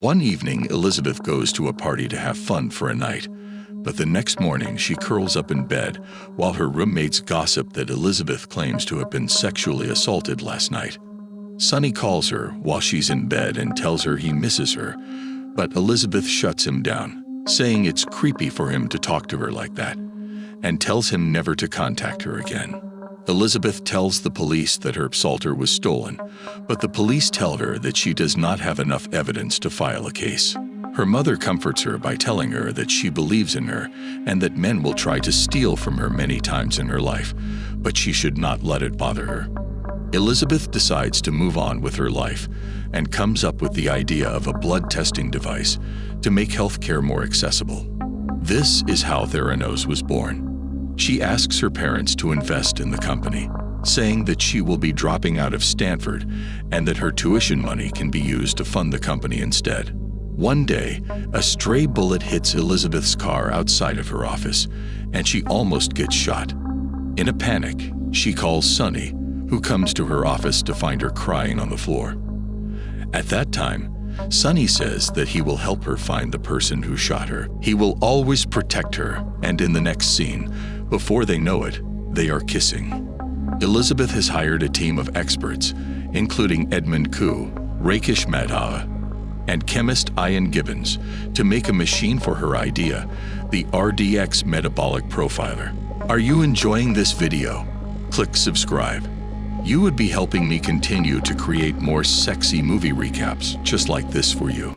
One evening, Elizabeth goes to a party to have fun for a night, but the next morning she curls up in bed while her roommates gossip that Elizabeth claims to have been sexually assaulted last night. Sonny calls her while she's in bed and tells her he misses her, but Elizabeth shuts him down, saying it's creepy for him to talk to her like that, and tells him never to contact her again. Elizabeth tells the police that her psalter was stolen, but the police tell her that she does not have enough evidence to file a case. Her mother comforts her by telling her that she believes in her and that men will try to steal from her many times in her life, but she should not let it bother her. Elizabeth decides to move on with her life and comes up with the idea of a blood testing device to make healthcare more accessible. This is how Theranos was born. She asks her parents to invest in the company, saying that she will be dropping out of Stanford and that her tuition money can be used to fund the company instead. One day, a stray bullet hits Elizabeth's car outside of her office, and she almost gets shot. In a panic, she calls Sonny, who comes to her office to find her crying on the floor. At that time, Sonny says that he will help her find the person who shot her. He will always protect her, and in the next scene, before they know it, they are kissing. Elizabeth has hired a team of experts, including Edmund Koo, Rakesh Madhav, and chemist Ian Gibbons, to make a machine for her idea, the RDX Metabolic Profiler. Are you enjoying this video? Click subscribe. You would be helping me continue to create more sexy movie recaps just like this for you.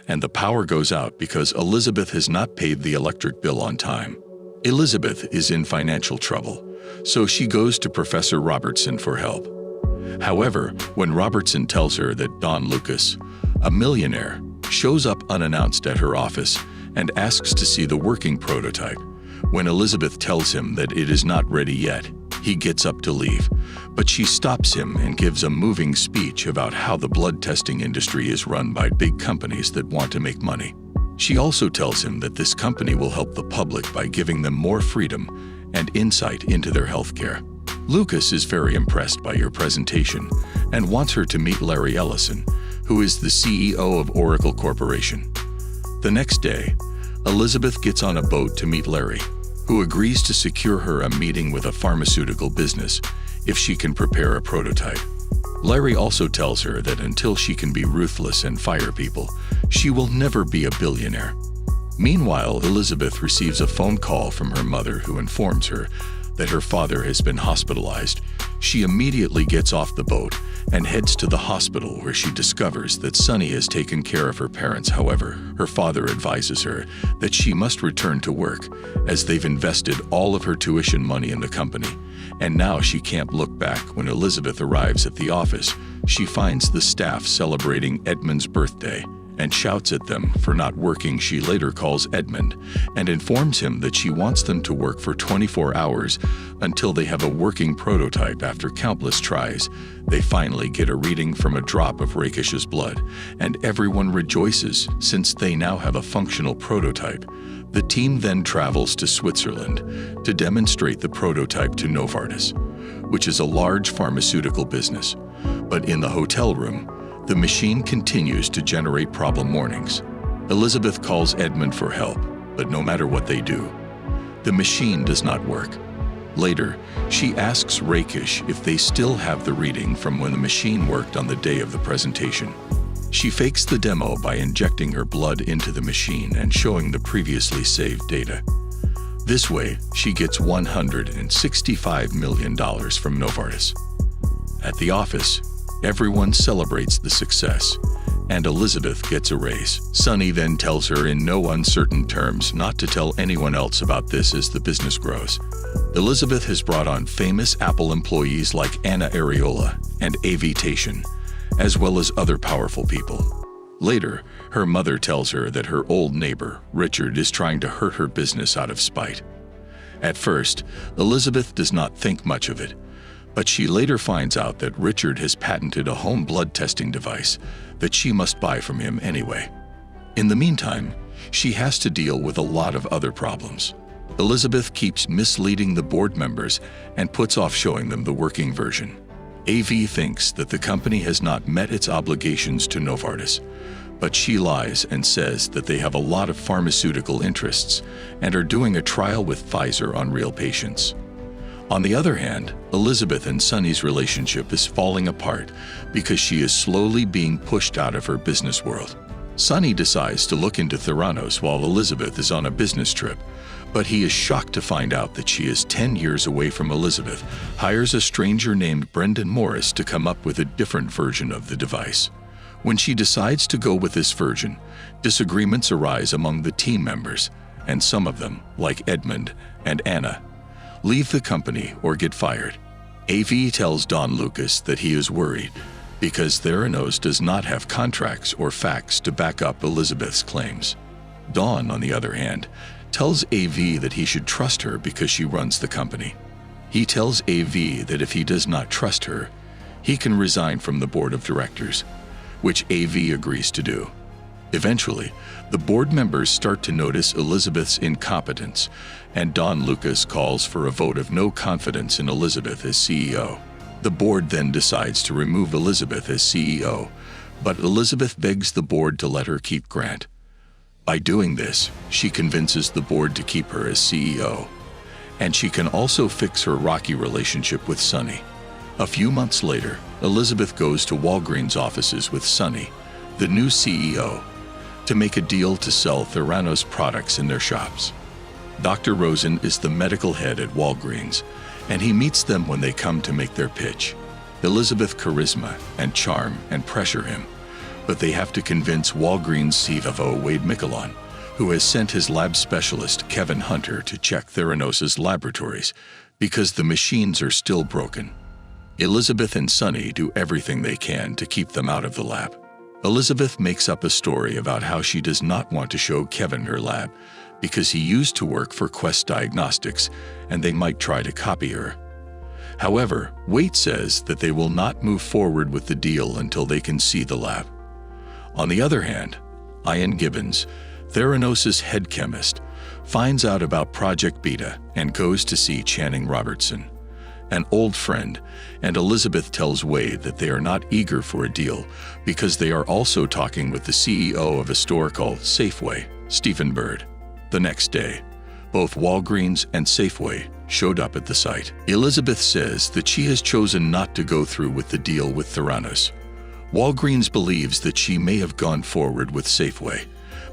And the power goes out because Elizabeth has not paid the electric bill on time. Elizabeth is in financial trouble, so she goes to Professor Robertson for help. However, when Robertson tells her that Don Lucas, a millionaire, shows up unannounced at her office and asks to see the working prototype, when Elizabeth tells him that it is not ready yet, he gets up to leave, but she stops him and gives a moving speech about how the blood testing industry is run by big companies that want to make money. She also tells him that this company will help the public by giving them more freedom and insight into their healthcare. Lucas is very impressed by your presentation and wants her to meet Larry Ellison, who is the CEO of Oracle Corporation. The next day, Elizabeth gets on a boat to meet Larry, who agrees to secure her a meeting with a pharmaceutical business if she can prepare a prototype. Larry also tells her that until she can be ruthless and fire people, she will never be a billionaire. Meanwhile, Elizabeth receives a phone call from her mother who informs her that her father has been hospitalized. She immediately gets off the boat and heads to the hospital where she discovers that Sonny has taken care of her parents. However, her father advises her that she must return to work as they've invested all of her tuition money in the company, and now she can't look back. When Elizabeth arrives at the office, she finds the staff celebrating Edmund's birthday and shouts at them for not working. She later calls Edmund and informs him that she wants them to work for 24 hours until they have a working prototype. After countless tries, they finally get a reading from a drop of Rakesh's blood, and everyone rejoices since they now have a functional prototype. The team then travels to Switzerland to demonstrate the prototype to Novartis, which is a large pharmaceutical business. But in the hotel room, the machine continues to generate problem warnings. Elizabeth calls Edmund for help, but no matter what they do, the machine does not work. Later, she asks Rakesh if they still have the reading from when the machine worked on the day of the presentation. She fakes the demo by injecting her blood into the machine and showing the previously saved data. This way, she gets $165 million from Novartis. At the office, everyone celebrates the success, and Elizabeth gets a raise. Sonny then tells her in no uncertain terms not to tell anyone else about this as the business grows. Elizabeth has brought on famous Apple employees like Anna Areola and Avi Tation, as well as other powerful people. Later, her mother tells her that her old neighbor, Richard, is trying to hurt her business out of spite. At first, Elizabeth does not think much of it, but she later finds out that Richard has patented a home blood testing device that she must buy from him anyway. In the meantime, she has to deal with a lot of other problems. Elizabeth keeps misleading the board members and puts off showing them the working version. AV thinks that the company has not met its obligations to Novartis, but she lies and says that they have a lot of pharmaceutical interests and are doing a trial with Pfizer on real patients. On the other hand, Elizabeth and Sonny's relationship is falling apart because she is slowly being pushed out of her business world. Sonny decides to look into Theranos while Elizabeth is on a business trip, but he is shocked to find out that she is 10 years away from Elizabeth, hires a stranger named Brendan Morris to come up with a different version of the device. When she decides to go with this version, disagreements arise among the team members, and some of them, like Edmund and Anna, leave the company or get fired. AV tells Don Lucas that he is worried because Theranos does not have contracts or facts to back up Elizabeth's claims. Don, on the other hand, tells AV that he should trust her because she runs the company. He tells AV that if he does not trust her, he can resign from the board of directors, which AV agrees to do. Eventually, the board members start to notice Elizabeth's incompetence, and Don Lucas calls for a vote of no confidence in Elizabeth as CEO. The board then decides to remove Elizabeth as CEO, but Elizabeth begs the board to let her keep Grant. By doing this, she convinces the board to keep her as CEO, and she can also fix her rocky relationship with Sonny. A few months later, Elizabeth goes to Walgreens offices with Sonny, the new CEO, to make a deal to sell Theranos products in their shops. Dr. Rosen is the medical head at Walgreens, and he meets them when they come to make their pitch. Elizabeth charisma and charm and pressure him, but they have to convince Walgreens CFO Wade Miquelon, who has sent his lab specialist Kevin Hunter to check Theranos' laboratories because the machines are still broken. Elizabeth and Sonny do everything they can to keep them out of the lab. Elizabeth makes up a story about how she does not want to show Kevin her lab because he used to work for Quest Diagnostics and they might try to copy her. However, Wade says that they will not move forward with the deal until they can see the lab. On the other hand, Ian Gibbons, Theranos' head chemist, finds out about Project Beta and goes to see Channing Robertson, an old friend, and Elizabeth tells Wade that they are not eager for a deal because they are also talking with the CEO of a store called Safeway, Stephen Bird. The next day, both Walgreens and Safeway showed up at the site. Elizabeth says that she has chosen not to go through with the deal with Theranos. Walgreens believes that she may have gone forward with Safeway,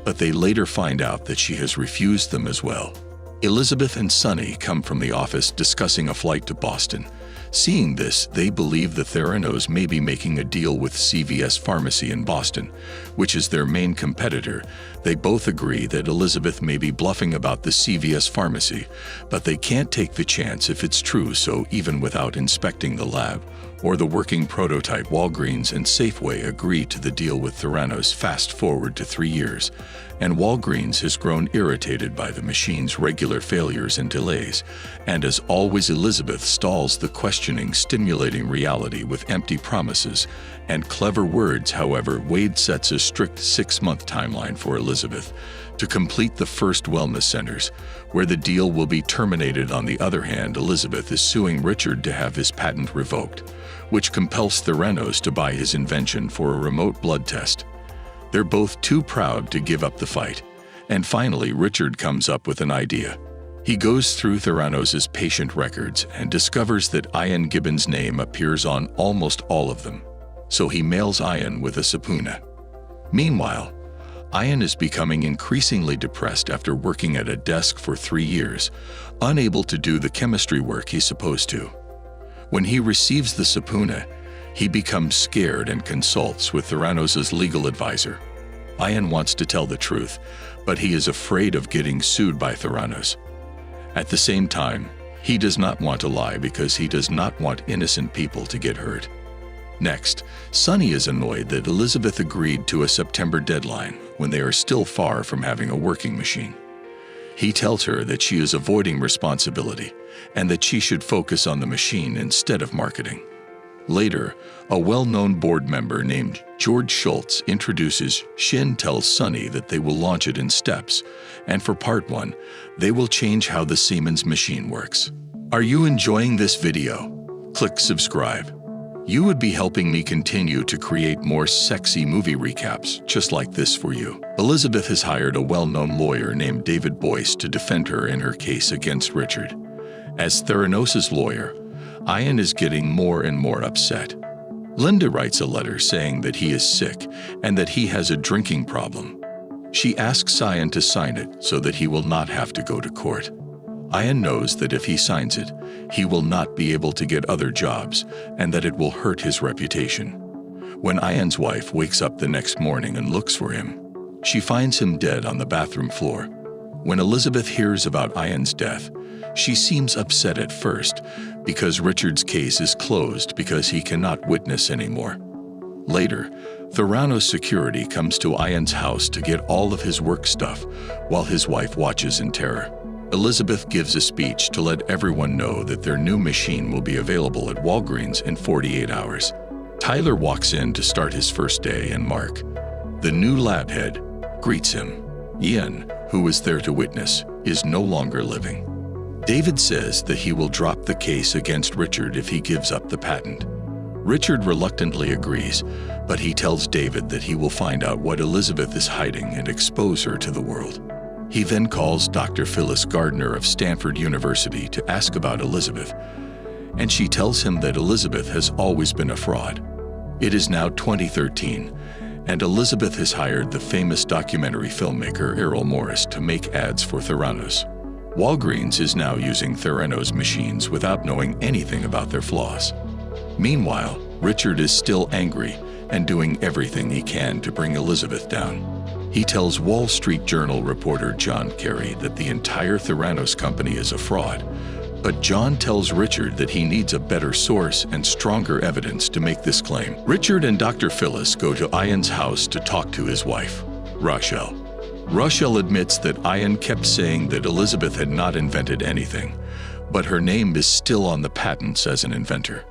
but they later find out that she has refused them as well. Elizabeth and Sonny come from the office discussing a flight to Boston. Seeing this, they believe that Theranos may be making a deal with CVS Pharmacy in Boston, which is their main competitor. They both agree that Elizabeth may be bluffing about the CVS Pharmacy, but they can't take the chance if it's true, so even without inspecting the lab or the working prototype, Walgreens and Safeway agree to the deal with Theranos. Fast forward to 3 years, and Walgreens has grown irritated by the machine's regular failures and delays, and as always Elizabeth stalls the questioning, stimulating reality with empty promises and clever words. However, Wade sets a strict 6-month timeline for Elizabeth to complete the first wellness centers, where the deal will be terminated. On the other hand, Elizabeth is suing Richard to have his patent revoked, which compels Theranos to buy his invention for a remote blood test. They're both too proud to give up the fight, and finally Richard comes up with an idea. He goes through Theranos' patient records and discovers that Ian Gibbons' name appears on almost all of them, so he mails Ian with a subpoena. Meanwhile, Ian is becoming increasingly depressed after working at a desk for 3 years, unable to do the chemistry work he's supposed to. When he receives the subpoena, he becomes scared and consults with Theranos' legal advisor. Ian wants to tell the truth, but he is afraid of getting sued by Theranos. At the same time, he does not want to lie because he does not want innocent people to get hurt. Next, Sonny is annoyed that Elizabeth agreed to a September deadline when they are still far from having a working machine. He tells her that she is avoiding responsibility and that she should focus on the machine instead of marketing. Later, a well-known board member named George Schultz introduces Shin tells Sonny that they will launch it in steps, and for part 1, they will change how the Siemens machine works. Are you enjoying this video? Click subscribe. You would be helping me continue to create more sexy movie recaps just like this for you. Elizabeth has hired a well-known lawyer named David Boyce to defend her in her case against Richard. As Theranos' lawyer, Ian is getting more and more upset. Linda writes a letter saying that he is sick and that he has a drinking problem. She asks Ian to sign it so that he will not have to go to court. Ian knows that if he signs it, he will not be able to get other jobs and that it will hurt his reputation. When Ian's wife wakes up the next morning and looks for him, she finds him dead on the bathroom floor. When Elizabeth hears about Ian's death, she seems upset at first because Richard's case is closed because he cannot witness anymore. Later, Theranos security comes to Ian's house to get all of his work stuff while his wife watches in terror. Elizabeth gives a speech to let everyone know that their new machine will be available at Walgreens in 48 hours. Tyler walks in to start his first day and Mark, the new lab head, greets him. Ian, who was there to witness, is no longer living. David says that he will drop the case against Richard if he gives up the patent. Richard reluctantly agrees, but he tells David that he will find out what Elizabeth is hiding and expose her to the world. He then calls Dr. Phyllis Gardner of Stanford University to ask about Elizabeth, and she tells him that Elizabeth has always been a fraud. It is now 2013, and Elizabeth has hired the famous documentary filmmaker Errol Morris to make ads for Theranos. Walgreens is now using Theranos machines without knowing anything about their flaws. Meanwhile, Richard is still angry and doing everything he can to bring Elizabeth down. He tells Wall Street Journal reporter John Kerry that the entire Theranos company is a fraud, but John tells Richard that he needs a better source and stronger evidence to make this claim. Richard and Dr. Phyllis go to Ian's house to talk to his wife, Rochelle. Rochelle admits that Ian kept saying that Elizabeth had not invented anything, but her name is still on the patents as an inventor.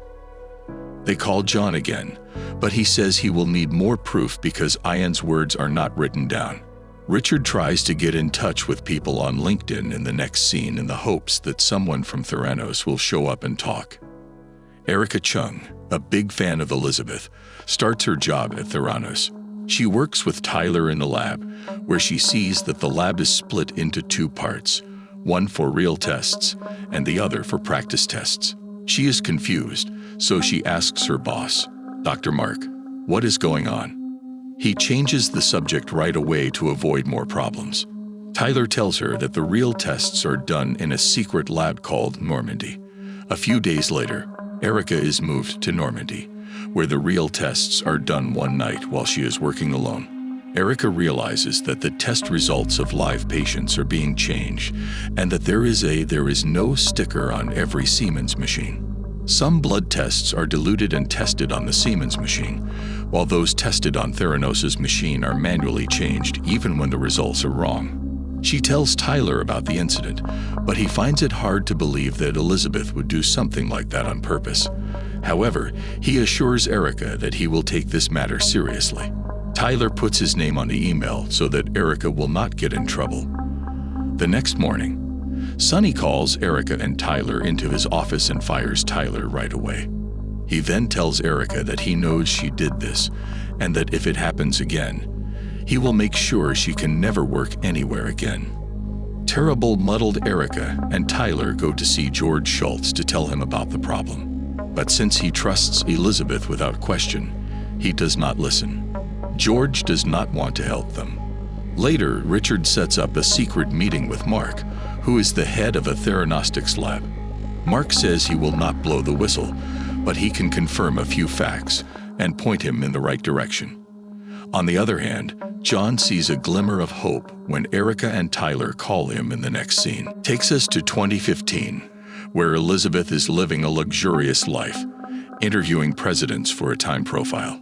They call John again, but he says he will need more proof because Ian's words are not written down. Richard tries to get in touch with people on LinkedIn in the next scene in the hopes that someone from Theranos will show up and talk. Erica Chung, a big fan of Elizabeth, starts her job at Theranos. She works with Tyler in the lab, where she sees that the lab is split into two parts, one for real tests and the other for practice tests. She is confused, so she asks her boss, Dr. Mark, what is going on? He changes the subject right away to avoid more problems. Tyler tells her that the real tests are done in a secret lab called Normandy. A few days later, Erica is moved to Normandy, where the real tests are done one night while she is working alone. Erica realizes that the test results of live patients are being changed and that there is no sticker on every Siemens machine. Some blood tests are diluted and tested on the Siemens machine, while those tested on Theranos' machine are manually changed even when the results are wrong. She tells Tyler about the incident, but he finds it hard to believe that Elizabeth would do something like that on purpose. However, he assures Erica that he will take this matter seriously. Tyler puts his name on the email so that Erica will not get in trouble. The next morning, Sonny calls Erica and Tyler into his office and fires Tyler right away. He then tells Erica that he knows she did this and that if it happens again, he will make sure she can never work anywhere again. Terrible, muddled Erica and Tyler go to see George Schultz to tell him about the problem. But since he trusts Elizabeth without question, he does not listen. George does not want to help them. Later, Richard sets up a secret meeting with Mark, who is the head of a theranostics lab. Mark says he will not blow the whistle, but he can confirm a few facts and point him in the right direction. On the other hand, John sees a glimmer of hope when Erica and Tyler call him in the next scene. Takes us to 2015, where Elizabeth is living a luxurious life, interviewing presidents for a Time profile,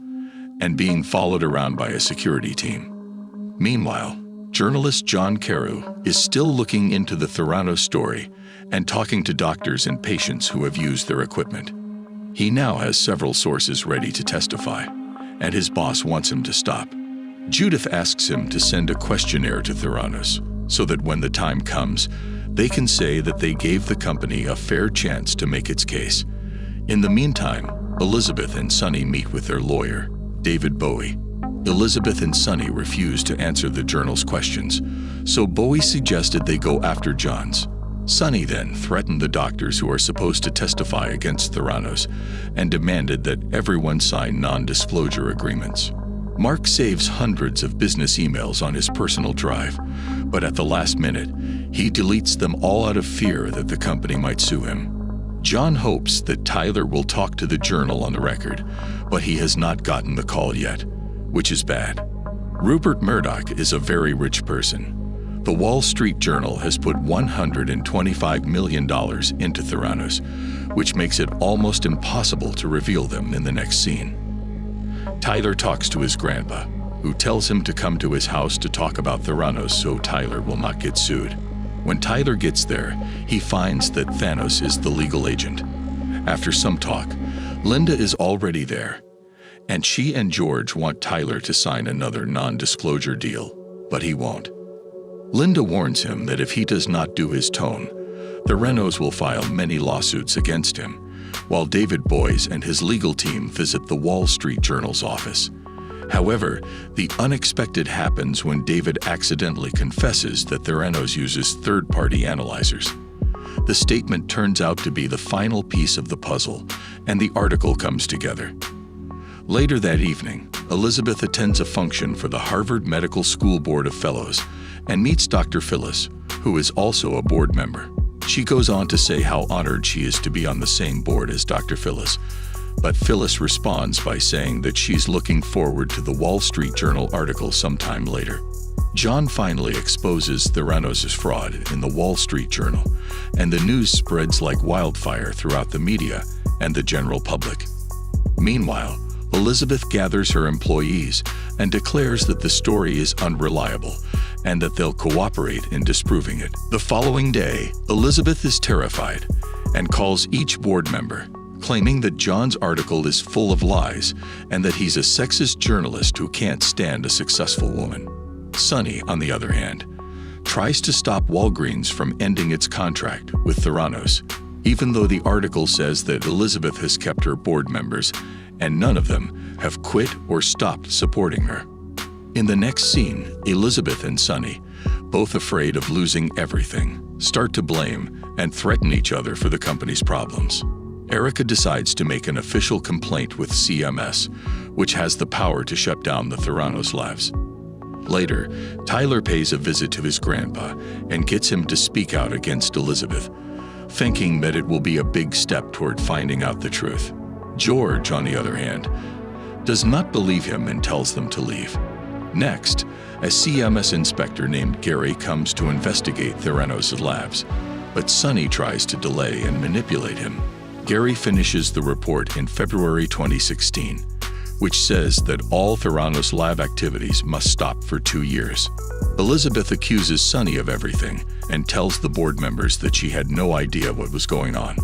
and being followed around by a security team. Meanwhile, journalist John Carew is still looking into the Theranos story and talking to doctors and patients who have used their equipment. He now has several sources ready to testify, and his boss wants him to stop. Judith asks him to send a questionnaire to Theranos so that when the time comes, they can say that they gave the company a fair chance to make its case. In the meantime, Elizabeth and Sonny meet with their lawyer, David Bowie. Elizabeth and Sonny refuse to answer the journal's questions, so Bowie suggested they go after Johns. Sonny then threatened the doctors who are supposed to testify against Theranos and demanded that everyone sign non-disclosure agreements. Mark saves hundreds of business emails on his personal drive, but at the last minute, he deletes them all out of fear that the company might sue him. John hopes that Tyler will talk to the Journal on the record, but he has not gotten the call yet, which is bad. Rupert Murdoch is a very rich person. The Wall Street Journal has put $125 million into Theranos, which makes it almost impossible to reveal them in the next scene. Tyler talks to his grandpa, who tells him to come to his house to talk about Theranos so Tyler will not get sued. When Tyler gets there, he finds that Thanos is the legal agent. After some talk, Linda is already there, and she and George want Tyler to sign another non-disclosure deal, but he won't. Linda warns him that if he does not do his tone, the Renaults will file many lawsuits against him, while David Boyes and his legal team visit the Wall Street Journal's office. However, the unexpected happens when David accidentally confesses that Theranos uses third-party analyzers. The statement turns out to be the final piece of the puzzle, and the article comes together. Later that evening, Elizabeth attends a function for the Harvard Medical School Board of Fellows and meets Dr. Phyllis, who is also a board member. She goes on to say how honored she is to be on the same board as Dr. Phyllis, but Phyllis responds by saying that she's looking forward to the Wall Street Journal article sometime later. John finally exposes Theranos' fraud in the Wall Street Journal, and the news spreads like wildfire throughout the media and the general public. Meanwhile, Elizabeth gathers her employees and declares that the story is unreliable and that they'll cooperate in disproving it. The following day, Elizabeth is terrified and calls each board member, claiming that John's article is full of lies and that he's a sexist journalist who can't stand a successful woman. Sonny, on the other hand, tries to stop Walgreens from ending its contract with Theranos, even though the article says that Elizabeth has kept her board members and none of them have quit or stopped supporting her. In the next scene, Elizabeth and Sonny, both afraid of losing everything, start to blame and threaten each other for the company's problems. Erica decides to make an official complaint with CMS, which has the power to shut down the Theranos labs. Later, Tyler pays a visit to his grandpa and gets him to speak out against Elizabeth, thinking that it will be a big step toward finding out the truth. George, on the other hand, does not believe him and tells them to leave. Next, a CMS inspector named Gary comes to investigate Theranos' labs, but Sonny tries to delay and manipulate him. Gary finishes the report in February 2016, which says that all Theranos lab activities must stop for 2 years. Elizabeth accuses Sonny of everything and tells the board members that she had no idea what was going on.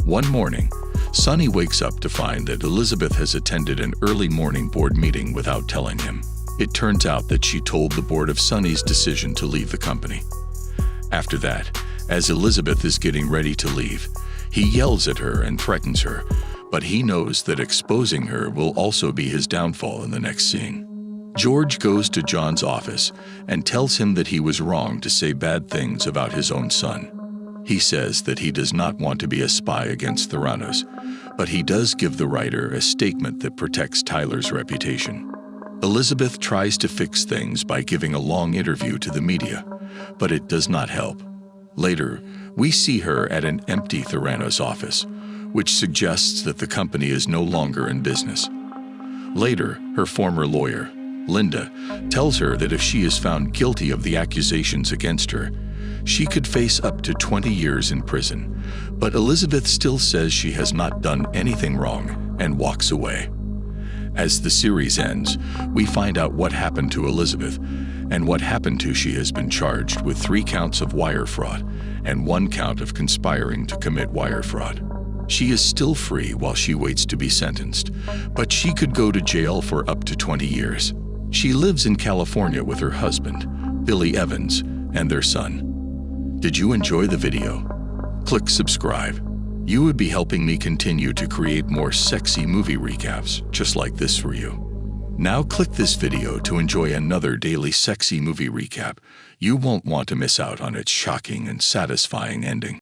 One morning, Sonny wakes up to find that Elizabeth has attended an early morning board meeting without telling him. It turns out that she told the board of Sonny's decision to leave the company. After that, as Elizabeth is getting ready to leave, he yells at her and threatens her, but he knows that exposing her will also be his downfall in the next scene. George goes to John's office and tells him that he was wrong to say bad things about his own son. He says that he does not want to be a spy against Theranos, but he does give the writer a statement that protects Tyler's reputation. Elizabeth tries to fix things by giving a long interview to the media, but it does not help. Later, we see her at an empty Theranos office, which suggests that the company is no longer in business. Later, her former lawyer, Linda, tells her that if she is found guilty of the accusations against her, she could face up to 20 years in prison, but Elizabeth still says she has not done anything wrong and walks away. As the series ends, we find out what happened to Elizabeth and what happened to she has been charged with 3 counts of wire fraud and 1 count of conspiring to commit wire fraud. She is still free while she waits to be sentenced, but she could go to jail for up to 20 years. She lives in California with her husband, Billy Evans, and their son. Did you enjoy the video? Click subscribe. You would be helping me continue to create more sexy movie recaps, just like this for you. Now click this video to enjoy another daily sexy movie recap. You won't want to miss out on its shocking and satisfying ending.